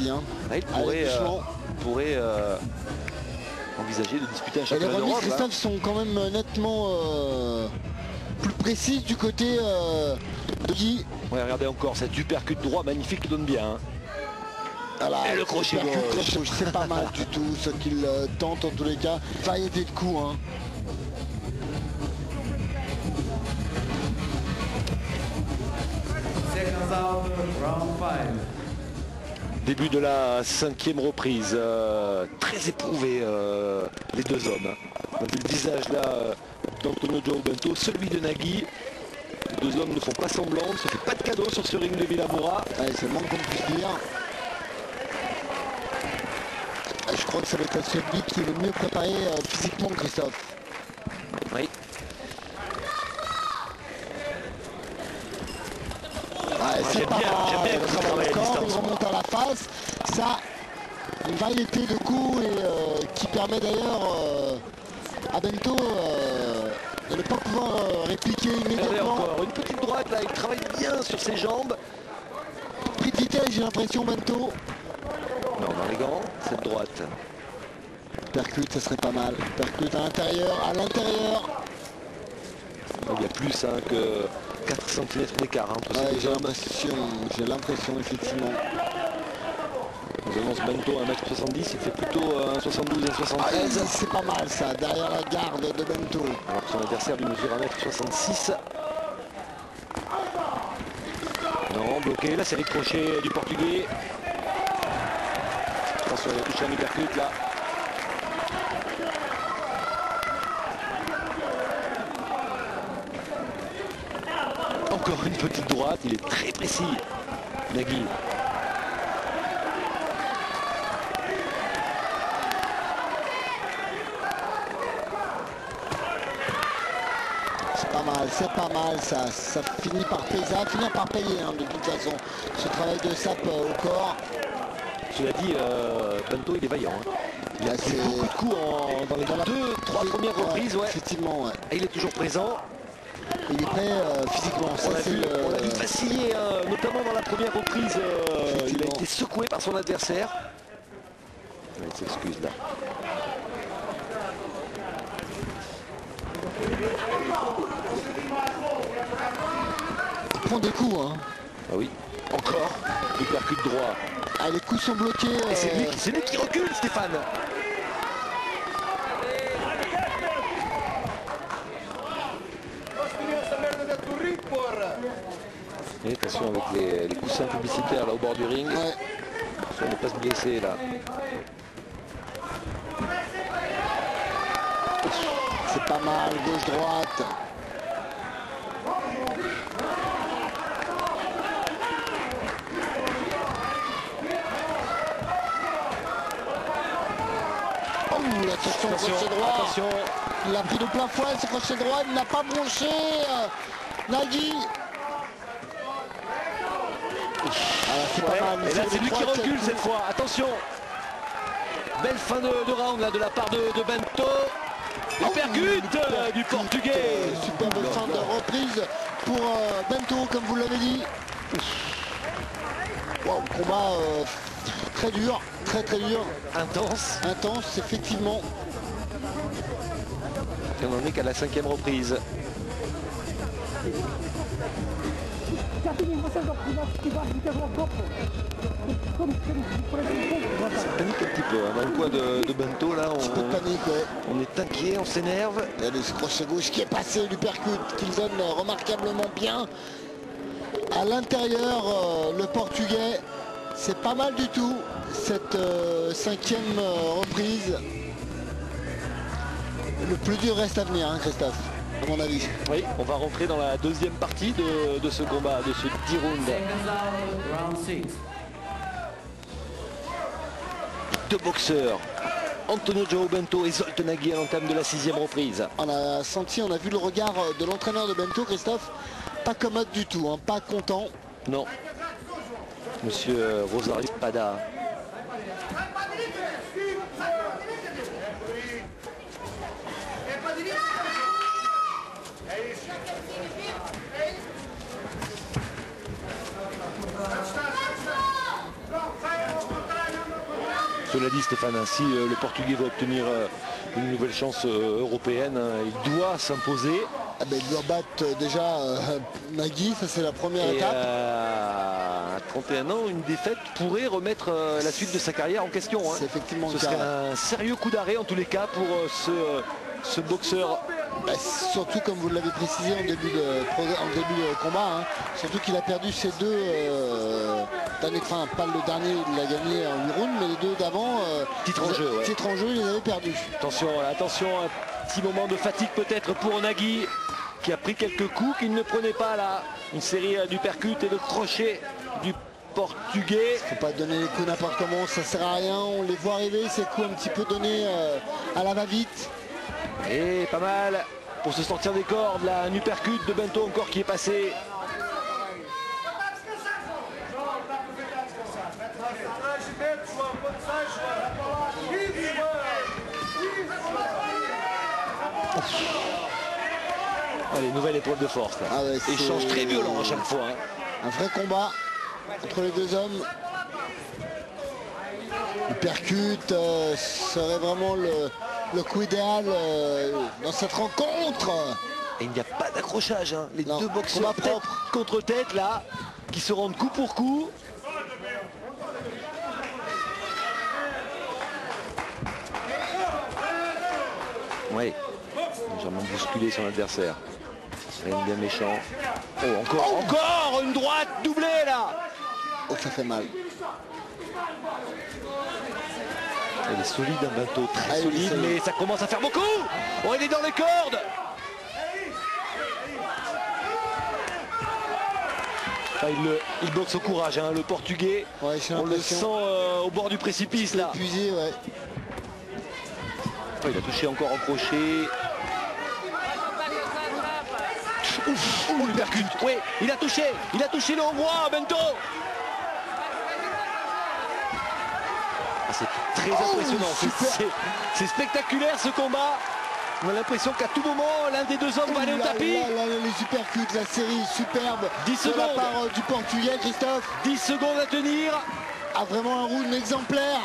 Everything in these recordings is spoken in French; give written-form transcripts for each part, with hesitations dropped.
aussi. Hein. Ah, il pourrait envisager de disputer un Et les championnat remises, d'Europe. Christophe, sont quand même nettement plus précises du côté de Guy. Ouais, regardez encore cette uppercut droit magnifique qui donne bien. Hein. Voilà, et le crochet gauche. C'est pas mal du tout ce qu'il tente en tous les cas. Variété de coups. Hein. Début de la 5e reprise, très éprouvé les deux hommes. On a vu le visage là d'Antonio João Bento, celui de Nagui. Les deux hommes ne font pas semblant, ne se fait pas de cadeau sur ce ring de Villamoura. Allez, c'est le moins qu'on puisse dire. Je crois que ça va être celui qui est le mieux préparé physiquement, Christophe. Oui. Ouais, c'est pas j'aime bien quand il travaille à distance. Il remonte à la face. Ça, une variété de coups et, qui permet d'ailleurs à Bento de ne pas pouvoir répliquer Regardez immédiatement. encore une petite droite là, il travaille bien sur ses jambes. Pris de vitesse, j'ai l'impression, Bento. Non, dans les gants, cette droite. Percute, ça serait pas mal. Percute à l'intérieur. Il y a plus hein, que 4 cm d'écart hein, entre ces deux hommes. J'ai l'impression, effectivement. Nous annonce Bento 1m70, il fait plutôt 1m72, 1m73. C'est pas mal ça, derrière la garde de Bento. Alors que son adversaire lui mesure 1m66. Non, bloqué, la série de crochets du Portugais. Attention, il a touché un uppercut là. Encore une petite droite, il est très précis, Nagui. C'est pas mal ça finit par payer, ça va finir par payer hein, de toute façon, ce travail de sape au corps. Cela dit, Bento il est vaillant. Hein. Il a fait beaucoup de coups dans les 2-3 premières reprises. Ouais. Effectivement, ouais. Et il est toujours présent. Il est prêt physiquement. On l'a vu vaciller, hein, notamment dans la première reprise. Il a été secoué par son adversaire. Il s'excuse là. Il prend des coups. Hein. Ah oui, encore. Il percute droit. Ah, les coups sont bloqués. Et c'est lui qui recule, Stéphane. Et attention avec les coussins publicitaires là au bord du ring. Ouais. On ne pas se blesser là. C'est pas mal, gauche-droite. Attention, crochet droit. Attention. Il a pris de plein fouet, ce crochet droit, il n'a pas bronché. Nagui. C'est pas mal. Et là c'est lui qui recule cette fois. Attention. Belle fin de round là de la part de Bento. Il percute du Portugais. Superbe fin de reprise pour Bento, comme vous l'avez dit. Wow, combat très dur, très dur. Intense, effectivement. Et on en est qu'à la 5e reprise. Ça panique un petit peu. Hein. Dans le coin de Bento, là, on est inquiet, on s'énerve. Il y a ce crochet gauche qui est passé, du percute, qu'il donne remarquablement bien. À l'intérieur, le Portugais, c'est pas mal du tout, cette 5e reprise. Le plus dur reste à venir, hein, Christophe, à mon avis. Oui, on va rentrer dans la 2e partie de ce combat, de ce 10 rounds. Deux boxeurs, Antonio João Bento et Zoltan Nagui à l'entame de la 6e reprise. On a vu le regard de l'entraîneur de Bento, Christophe, pas commode du tout, hein, pas content. Non, monsieur Rosario Pada. Cela dit, Stéphane, hein, si le Portugais va obtenir une nouvelle chance européenne, il doit s'imposer. Ah ben, il doit battre déjà Nagui, ça c'est la première Et étape. à 31 ans, une défaite pourrait remettre la suite de sa carrière en question. Hein. C'est effectivement Ce le serait cas. un sérieux coup d'arrêt en tous les cas pour ce boxeur. Bah, surtout comme vous l'avez précisé en début de combat, hein, surtout qu'il a perdu ses deux derniers, enfin pas le dernier, il l'a gagné en 8 rounds, mais les deux d'avant, Titre en jeu, ouais. titre en jeu, il les avait perdus. Attention, attention, un petit moment de fatigue peut-être pour Nagui qui a pris quelques coups qu'il ne prenait pas là. Une série d'uppercuts et de crochets du Portugais. Faut pas donner les coups n'importe comment, ça sert à rien, on les voit arriver, ces coups un petit peu donnés à la va-vite. Et pas mal pour se sortir des cordes, là, un uppercut de Bento encore qui est passé. Allez, nouvelle épreuve de force là. Ah ouais, Échange très violent à chaque fois. Hein. Un vrai combat entre les deux hommes. Uppercut serait vraiment le coup idéal dans cette rencontre. Et il n'y a pas d'accrochage. Hein. Les Non, deux boxeurs combat tête propre. contre tête là, qui se rendent coup pour coup. Oui, légèrement bousculé son adversaire. Rien de bien méchant. Oh, encore une droite doublée là. Oh, ça fait mal. Il est solide, un Bento, très il est solide, solide. mais ça commence à faire beaucoup. Oh, il est dans les cordes. Ah, il boxe au courage, hein, le Portugais. Ouais, j'ai on le l'impression. sent au bord du précipice là. Épuisé, ouais. Oh, il a touché encore en crochet. Ouf, le percute. Oui, il a touché le Hongrois, Bento. Ah, c'est très impressionnant, super. c'est spectaculaire ce combat. On a l'impression qu'à tout moment, l'un des deux hommes va aller au tapis. Là, les uppercuts, la série superbe 10 de la secondes. part du Portugais, Christophe. 10 secondes à tenir. A vraiment un round exemplaire.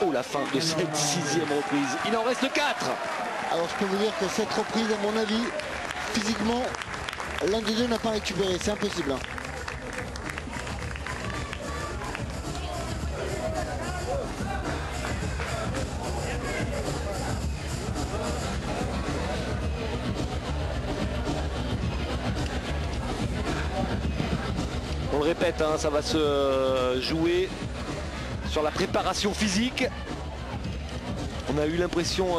Oh, la fin de cette 6e reprise. Il en reste 4. Alors je peux vous dire que cette reprise, à mon avis, physiquement, l'un des deux n'a pas récupéré. C'est impossible. Hein. On le répète, hein, ça va se jouer sur la préparation physique. On a eu l'impression